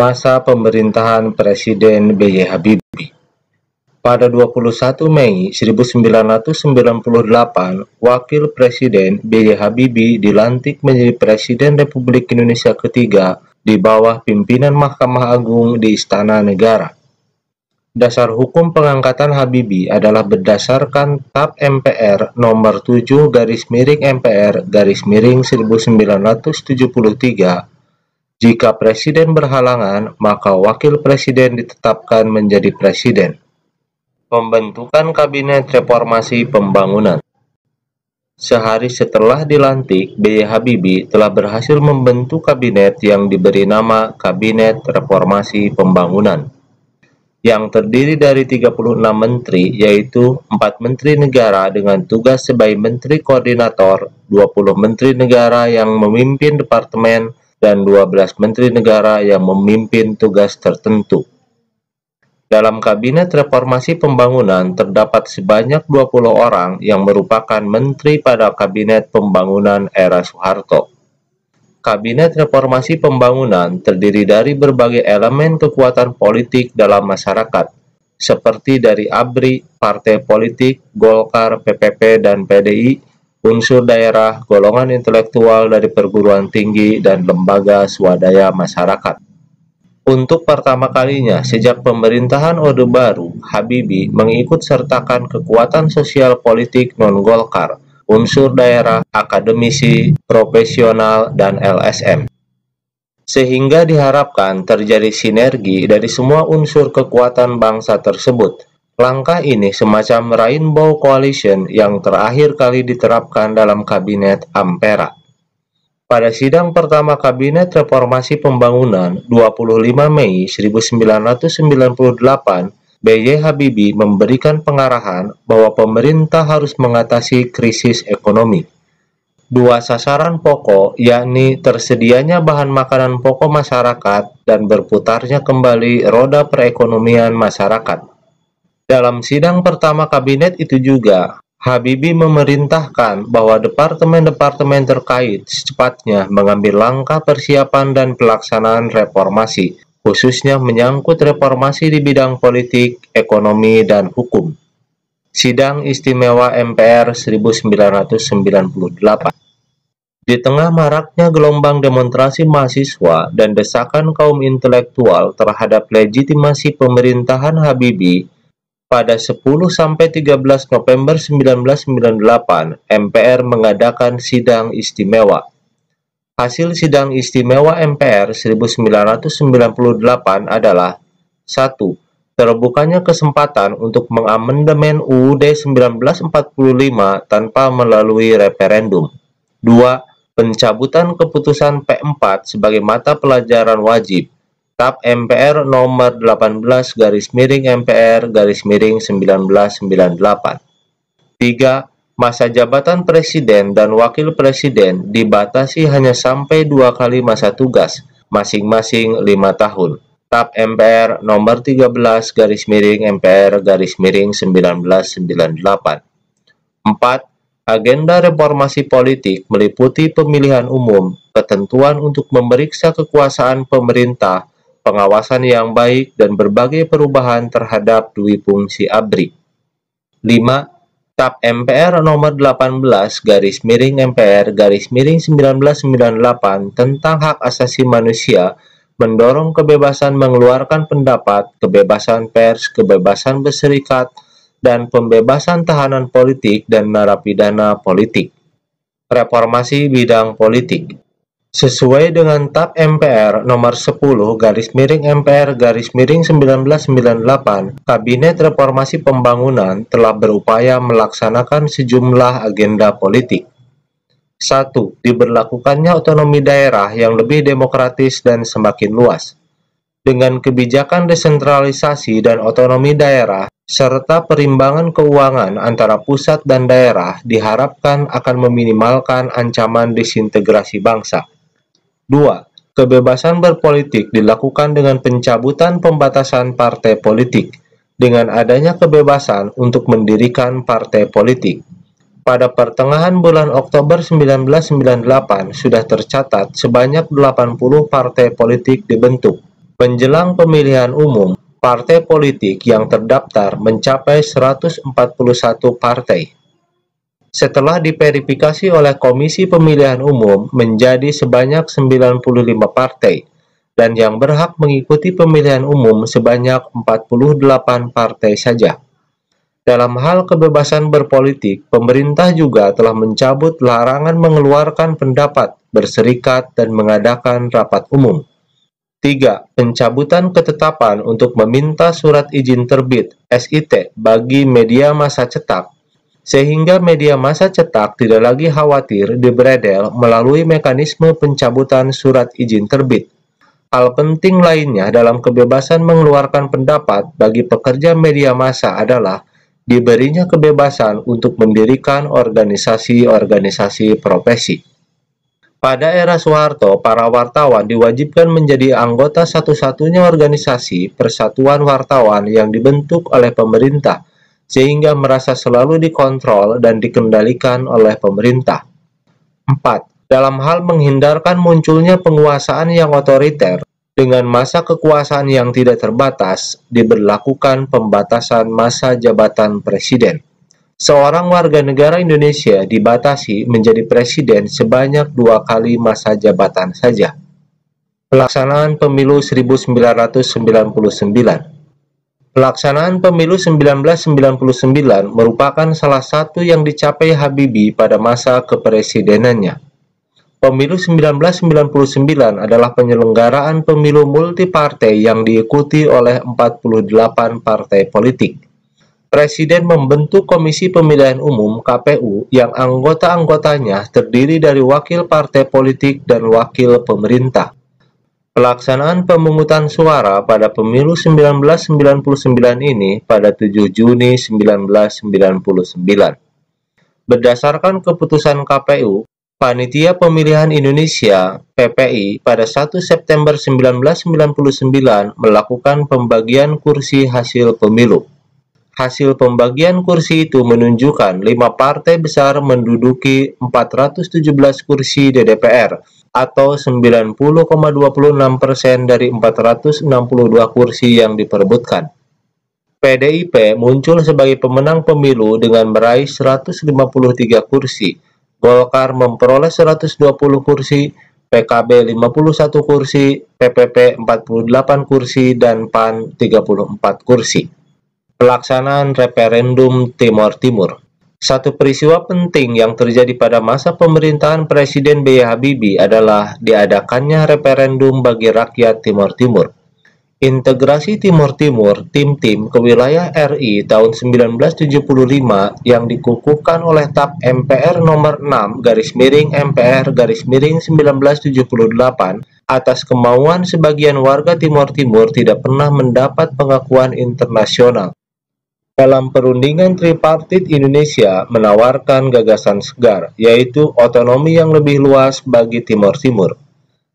Masa pemerintahan Presiden B.J. Habibie. Pada 21 Mei 1998, Wakil Presiden B.J. Habibie dilantik menjadi Presiden Republik Indonesia ketiga di bawah pimpinan Mahkamah Agung di Istana Negara. Dasar hukum pengangkatan Habibie adalah berdasarkan TAP MPR nomor 7/MPR/1973. Jika presiden berhalangan, maka wakil presiden ditetapkan menjadi presiden. Pembentukan Kabinet Reformasi Pembangunan. Sehari setelah dilantik, B.J. Habibie telah berhasil membentuk kabinet yang diberi nama Kabinet Reformasi Pembangunan, yang terdiri dari 36 menteri, yaitu 4 menteri negara dengan tugas sebagai menteri koordinator, 20 menteri negara yang memimpin departemen, dan 12 menteri negara yang memimpin tugas tertentu. Dalam Kabinet Reformasi Pembangunan terdapat sebanyak 20 orang yang merupakan menteri pada Kabinet Pembangunan era Soeharto. Kabinet Reformasi Pembangunan terdiri dari berbagai elemen kekuatan politik dalam masyarakat, seperti dari ABRI, partai politik, Golkar, PPP, dan PDI, unsur daerah, golongan intelektual dari perguruan tinggi, dan lembaga swadaya masyarakat. Untuk pertama kalinya sejak pemerintahan Orde Baru, Habibie mengikut sertakan kekuatan sosial politik non-Golkar, unsur daerah, akademisi, profesional, dan LSM. Sehingga diharapkan terjadi sinergi dari semua unsur kekuatan bangsa tersebut. Langkah ini semacam Rainbow Coalition yang terakhir kali diterapkan dalam Kabinet Ampera. Pada sidang pertama Kabinet Reformasi Pembangunan 25 Mei 1998, B.J. Habibie memberikan pengarahan bahwa pemerintah harus mengatasi krisis ekonomi. Dua sasaran pokok, yakni tersedianya bahan makanan pokok masyarakat dan berputarnya kembali roda perekonomian masyarakat. Dalam sidang pertama kabinet itu juga, Habibie memerintahkan bahwa departemen-departemen terkait secepatnya mengambil langkah persiapan dan pelaksanaan reformasi, khususnya menyangkut reformasi di bidang politik, ekonomi, dan hukum. Sidang Istimewa MPR 1998. Di tengah maraknya gelombang demonstrasi mahasiswa dan desakan kaum intelektual terhadap legitimasi pemerintahan Habibie, pada 10–13 November 1998, MPR mengadakan sidang istimewa. Hasil sidang istimewa MPR 1998 adalah 1. Terbukanya kesempatan untuk mengamandemen UUD 1945 tanpa melalui referendum. 2. Pencabutan keputusan P4 sebagai mata pelajaran wajib. TAP MPR nomor 18/MPR/1998. 3. Masa jabatan presiden dan wakil presiden dibatasi hanya sampai 2 kali masa tugas, masing-masing 5 tahun. TAP MPR nomor 13/MPR/1998. 4. Agenda reformasi politik meliputi pemilihan umum, ketentuan untuk memeriksa kekuasaan pemerintah, pengawasan yang baik, dan berbagai perubahan terhadap dui fungsi ABRI. 5. TAP MPR nomor 18/MPR/1998 tentang hak asasi manusia mendorong kebebasan mengeluarkan pendapat, kebebasan pers, kebebasan berserikat, dan pembebasan tahanan politik dan narapidana politik. Reformasi bidang politik. Sesuai dengan TAP MPR nomor 10/MPR/1998, Kabinet Reformasi Pembangunan telah berupaya melaksanakan sejumlah agenda politik. 1. Diberlakukannya otonomi daerah yang lebih demokratis dan semakin luas. Dengan kebijakan desentralisasi dan otonomi daerah, serta perimbangan keuangan antara pusat dan daerah diharapkan akan meminimalkan ancaman disintegrasi bangsa. 2. Kebebasan berpolitik dilakukan dengan pencabutan pembatasan partai politik, dengan adanya kebebasan untuk mendirikan partai politik. Pada pertengahan bulan Oktober 1998 sudah tercatat sebanyak 80 partai politik dibentuk. Menjelang pemilihan umum, partai politik yang terdaftar mencapai 141 partai. Setelah diverifikasi oleh Komisi Pemilihan Umum menjadi sebanyak 95 partai, dan yang berhak mengikuti pemilihan umum sebanyak 48 partai saja. Dalam hal kebebasan berpolitik, pemerintah juga telah mencabut larangan mengeluarkan pendapat, berserikat, dan mengadakan rapat umum. 3. Pencabutan ketetapan untuk meminta surat izin terbit (SIT) bagi media massa cetak, sehingga media massa cetak tidak lagi khawatir diberedel melalui mekanisme pencabutan surat izin terbit. Hal penting lainnya dalam kebebasan mengeluarkan pendapat bagi pekerja media massa adalah diberinya kebebasan untuk mendirikan organisasi-organisasi profesi. Pada era Soeharto, para wartawan diwajibkan menjadi anggota satu-satunya organisasi persatuan wartawan yang dibentuk oleh pemerintah, sehingga merasa selalu dikontrol dan dikendalikan oleh pemerintah. 4. Dalam hal menghindarkan munculnya penguasaan yang otoriter, dengan masa kekuasaan yang tidak terbatas, diberlakukan pembatasan masa jabatan presiden. Seorang warga negara Indonesia dibatasi menjadi presiden sebanyak 2 kali masa jabatan saja. Pelaksanaan Pemilu 1999. Pelaksanaan Pemilu 1999 merupakan salah satu yang dicapai Habibie pada masa kepresidenannya. Pemilu 1999 adalah penyelenggaraan pemilu multipartai yang diikuti oleh 48 partai politik. Presiden membentuk Komisi Pemilihan Umum (KPU) yang anggota-anggotanya terdiri dari wakil partai politik dan wakil pemerintah. Pelaksanaan pemungutan suara pada Pemilu 1999 ini pada 7 Juni 1999. Berdasarkan keputusan KPU, Panitia Pemilihan Indonesia (PPI) pada 1 September 1999 melakukan pembagian kursi hasil pemilu. Hasil pembagian kursi itu menunjukkan 5 partai besar menduduki 417 kursi di DPR, atau 90,26% dari 462 kursi yang diperebutkan. PDIP muncul sebagai pemenang pemilu dengan meraih 153 kursi, Golkar memperoleh 120 kursi, PKB 51 kursi, PPP 48 kursi, dan PAN 34 kursi. Pelaksanaan referendum Timor Timur. Satu peristiwa penting yang terjadi pada masa pemerintahan Presiden B.J. Habibie adalah diadakannya referendum bagi rakyat Timor Timur. Integrasi Timor Timur (Tim-Tim) ke wilayah RI tahun 1975 yang dikukuhkan oleh TAP MPR nomor 6/MPR/1978 atas kemauan sebagian warga Timor Timur tidak pernah mendapat pengakuan internasional. Dalam perundingan tripartit, Indonesia menawarkan gagasan segar, yaitu otonomi yang lebih luas bagi Timor Timur.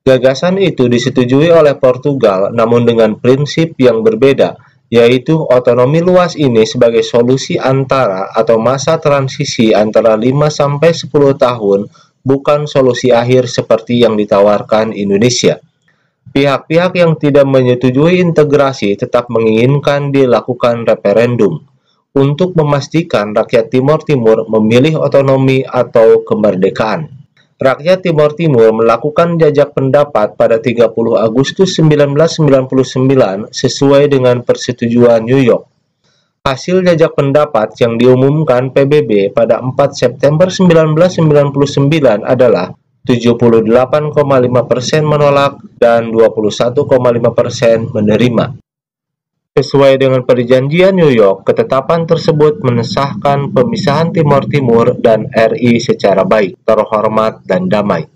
Gagasan itu disetujui oleh Portugal, namun dengan prinsip yang berbeda, yaitu otonomi luas ini sebagai solusi antara atau masa transisi antara 5-10 tahun, bukan solusi akhir seperti yang ditawarkan Indonesia. Pihak-pihak yang tidak menyetujui integrasi tetap menginginkan dilakukan referendum untuk memastikan rakyat Timor Timur memilih otonomi atau kemerdekaan. Rakyat Timor Timur melakukan jajak pendapat pada 30 Agustus 1999 sesuai dengan persetujuan New York. Hasil jajak pendapat yang diumumkan PBB pada 4 September 1999 adalah 78,5% menolak dan 21,5% menerima. Sesuai dengan perjanjian New York, ketetapan tersebut mengesahkan pemisahan Timor Timur dan RI secara baik, terhormat, dan damai.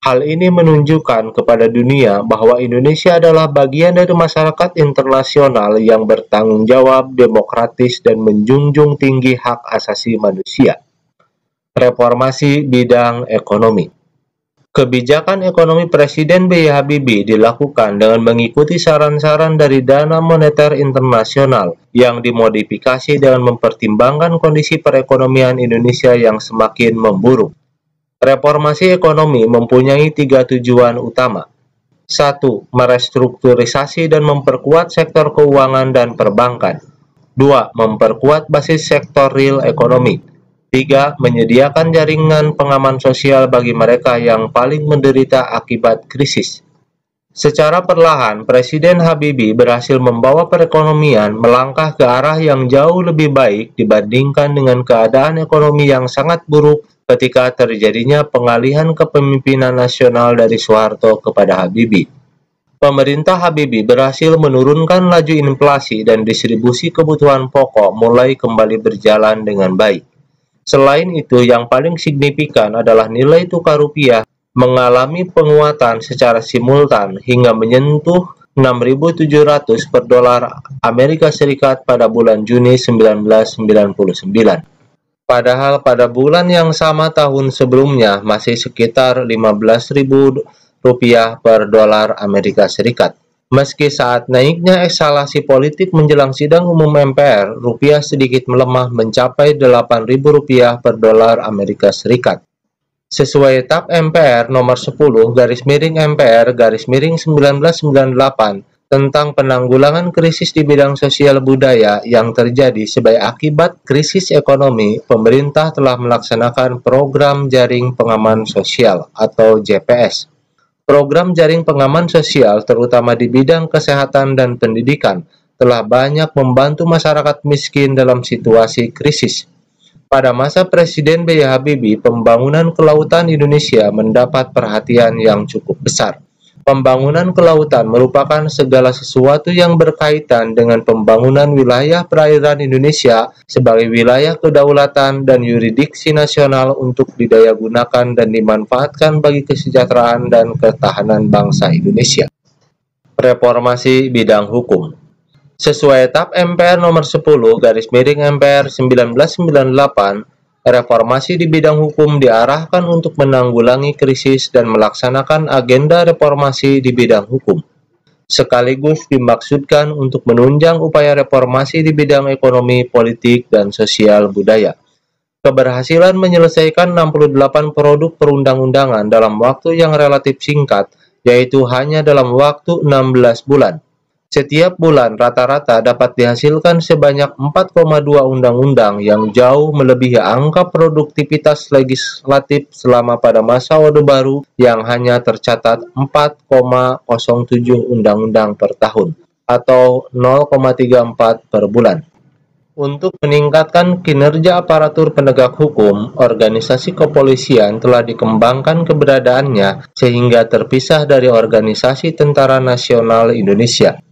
Hal ini menunjukkan kepada dunia bahwa Indonesia adalah bagian dari masyarakat internasional yang bertanggung jawab, demokratis, dan menjunjung tinggi hak asasi manusia. Reformasi bidang ekonomi. Kebijakan ekonomi Presiden B.J. Habibie dilakukan dengan mengikuti saran-saran dari Dana Moneter Internasional yang dimodifikasi dengan mempertimbangkan kondisi perekonomian Indonesia yang semakin memburuk. Reformasi ekonomi mempunyai 3 tujuan utama. 1. Merestrukturisasi dan memperkuat sektor keuangan dan perbankan. 2. Memperkuat basis sektor real ekonomi. 3. Menyediakan jaringan pengaman sosial bagi mereka yang paling menderita akibat krisis. Secara perlahan, Presiden Habibie berhasil membawa perekonomian melangkah ke arah yang jauh lebih baik dibandingkan dengan keadaan ekonomi yang sangat buruk ketika terjadinya pengalihan kepemimpinan nasional dari Soeharto kepada Habibie. Pemerintah Habibie berhasil menurunkan laju inflasi dan distribusi kebutuhan pokok mulai kembali berjalan dengan baik. Selain itu, yang paling signifikan adalah nilai tukar rupiah mengalami penguatan secara simultan hingga menyentuh 6.700 per dolar Amerika Serikat pada bulan Juni 1999. Padahal pada bulan yang sama tahun sebelumnya masih sekitar 15.000 rupiah per dolar Amerika Serikat. Meski saat naiknya eskalasi politik menjelang sidang umum MPR, rupiah sedikit melemah mencapai 8.000 rupiah per dolar Amerika Serikat. Sesuai TAP MPR nomor 10/MPR/1998 tentang penanggulangan krisis di bidang sosial budaya yang terjadi sebagai akibat krisis ekonomi, pemerintah telah melaksanakan program jaring pengaman sosial atau JPS. Program jaring pengaman sosial, terutama di bidang kesehatan dan pendidikan, telah banyak membantu masyarakat miskin dalam situasi krisis. Pada masa Presiden B.J. Habibie, pembangunan kelautan Indonesia mendapat perhatian yang cukup besar. Pembangunan kelautan merupakan segala sesuatu yang berkaitan dengan pembangunan wilayah perairan Indonesia sebagai wilayah kedaulatan dan yurisdiksi nasional untuk didayagunakan dan dimanfaatkan bagi kesejahteraan dan ketahanan bangsa Indonesia. Reformasi bidang hukum. Sesuai TAP MPR nomor 10/MPR 1998, reformasi di bidang hukum diarahkan untuk menanggulangi krisis dan melaksanakan agenda reformasi di bidang hukum. Sekaligus dimaksudkan untuk menunjang upaya reformasi di bidang ekonomi, politik, dan sosial budaya. Keberhasilan menyelesaikan 68 produk perundang-undangan dalam waktu yang relatif singkat, yaitu hanya dalam waktu 16 bulan. Setiap bulan rata-rata dapat dihasilkan sebanyak 4,2 undang-undang yang jauh melebihi angka produktivitas legislatif selama pada masa Orde Baru yang hanya tercatat 4,07 undang-undang per tahun atau 0,34 per bulan. Untuk meningkatkan kinerja aparatur penegak hukum, organisasi kepolisian telah dikembangkan keberadaannya sehingga terpisah dari organisasi Tentara Nasional Indonesia.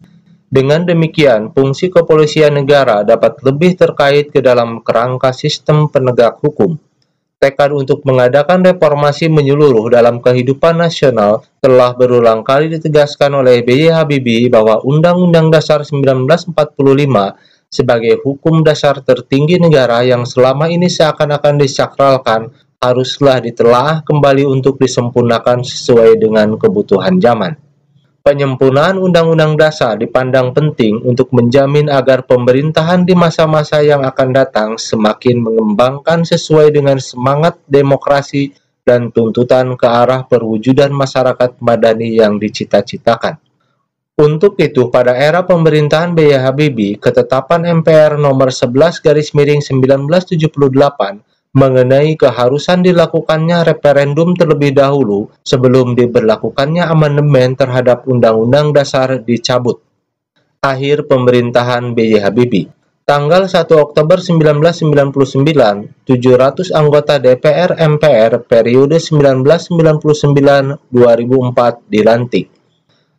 Dengan demikian, fungsi kepolisian negara dapat lebih terkait ke dalam kerangka sistem penegak hukum. Tekad untuk mengadakan reformasi menyeluruh dalam kehidupan nasional telah berulang kali ditegaskan oleh B.J. Habibie bahwa Undang-Undang Dasar 1945 sebagai hukum dasar tertinggi negara yang selama ini seakan-akan disakralkan haruslah ditelaah kembali untuk disempurnakan sesuai dengan kebutuhan zaman. Penyempurnaan Undang-Undang Dasar dipandang penting untuk menjamin agar pemerintahan di masa-masa yang akan datang semakin mengembangkan sesuai dengan semangat demokrasi dan tuntutan ke arah perwujudan masyarakat madani yang dicita-citakan. Untuk itu, pada era pemerintahan B.J. Habibie, ketetapan MPR nomor 11/1978 mengenai keharusan dilakukannya referendum terlebih dahulu sebelum diberlakukannya amandemen terhadap Undang-Undang Dasar dicabut. Akhir pemerintahan B.J. Habibie. Tanggal 1 Oktober 1999, 700 anggota DPR MPR periode 1999-2004 dilantik.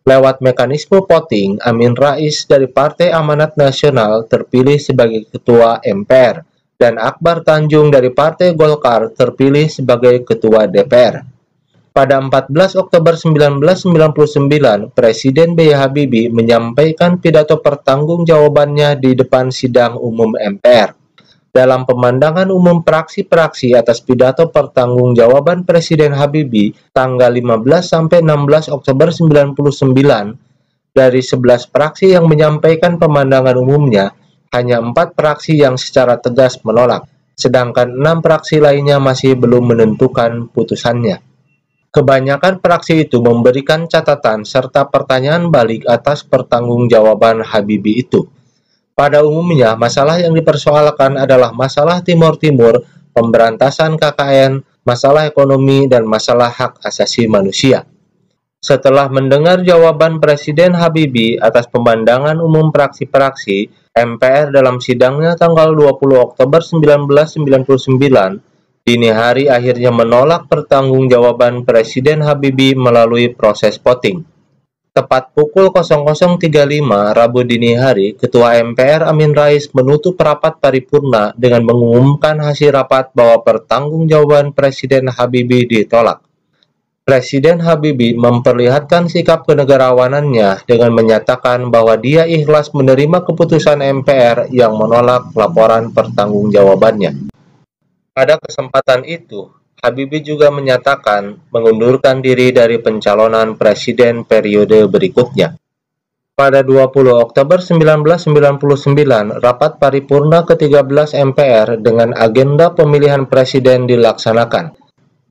Lewat mekanisme voting, Amin Rais dari Partai Amanat Nasional terpilih sebagai Ketua MPR, dan Akbar Tanjung dari Partai Golkar terpilih sebagai Ketua DPR. Pada 14 Oktober 1999, Presiden B.J. Habibie menyampaikan pidato pertanggungjawabannya di depan sidang umum MPR. Dalam pemandangan umum praksi-praksi atas pidato pertanggungjawaban Presiden Habibie tanggal 15-16 Oktober 1999, dari 11 praksi yang menyampaikan pemandangan umumnya, hanya 4 praksi yang secara tegas menolak, sedangkan 6 praksi lainnya masih belum menentukan putusannya. Kebanyakan praksi itu memberikan catatan serta pertanyaan balik atas pertanggungjawaban Habibie itu. Pada umumnya, masalah yang dipersoalkan adalah masalah Timur Timur, pemberantasan KKN, masalah ekonomi, dan masalah hak asasi manusia. Setelah mendengar jawaban Presiden Habibie atas pemandangan umum praksi-praksi, MPR dalam sidangnya tanggal 20 Oktober 1999, dini hari akhirnya menolak pertanggungjawaban Presiden Habibie melalui proses voting. Tepat pukul 00.35 Rabu dini hari, Ketua MPR Amin Rais menutup rapat paripurna dengan mengumumkan hasil rapat bahwa pertanggungjawaban Presiden Habibie ditolak. Presiden Habibie memperlihatkan sikap kenegarawanannya dengan menyatakan bahwa dia ikhlas menerima keputusan MPR yang menolak laporan pertanggungjawabannya. Pada kesempatan itu, Habibie juga menyatakan mengundurkan diri dari pencalonan presiden periode berikutnya. Pada 20 Oktober 1999, rapat paripurna ke-13 MPR dengan agenda pemilihan presiden dilaksanakan.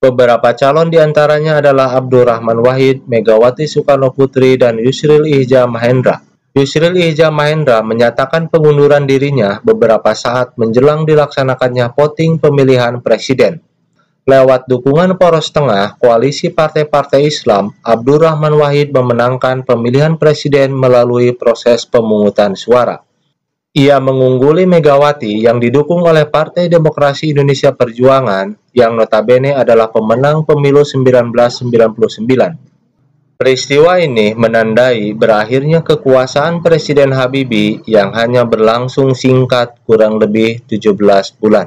Beberapa calon diantaranya adalah Abdurrahman Wahid, Megawati Soekarnoputri, dan Yusril Iza Mahendra. Yusril Iza Mahendra menyatakan pengunduran dirinya beberapa saat menjelang dilaksanakannya voting pemilihan presiden. Lewat dukungan poros tengah, koalisi partai-partai Islam, Abdurrahman Wahid memenangkan pemilihan presiden melalui proses pemungutan suara. Ia mengungguli Megawati yang didukung oleh Partai Demokrasi Indonesia Perjuangan yang notabene adalah pemenang pemilu 1999. Peristiwa ini menandai berakhirnya kekuasaan Presiden Habibie yang hanya berlangsung singkat kurang lebih 17 bulan.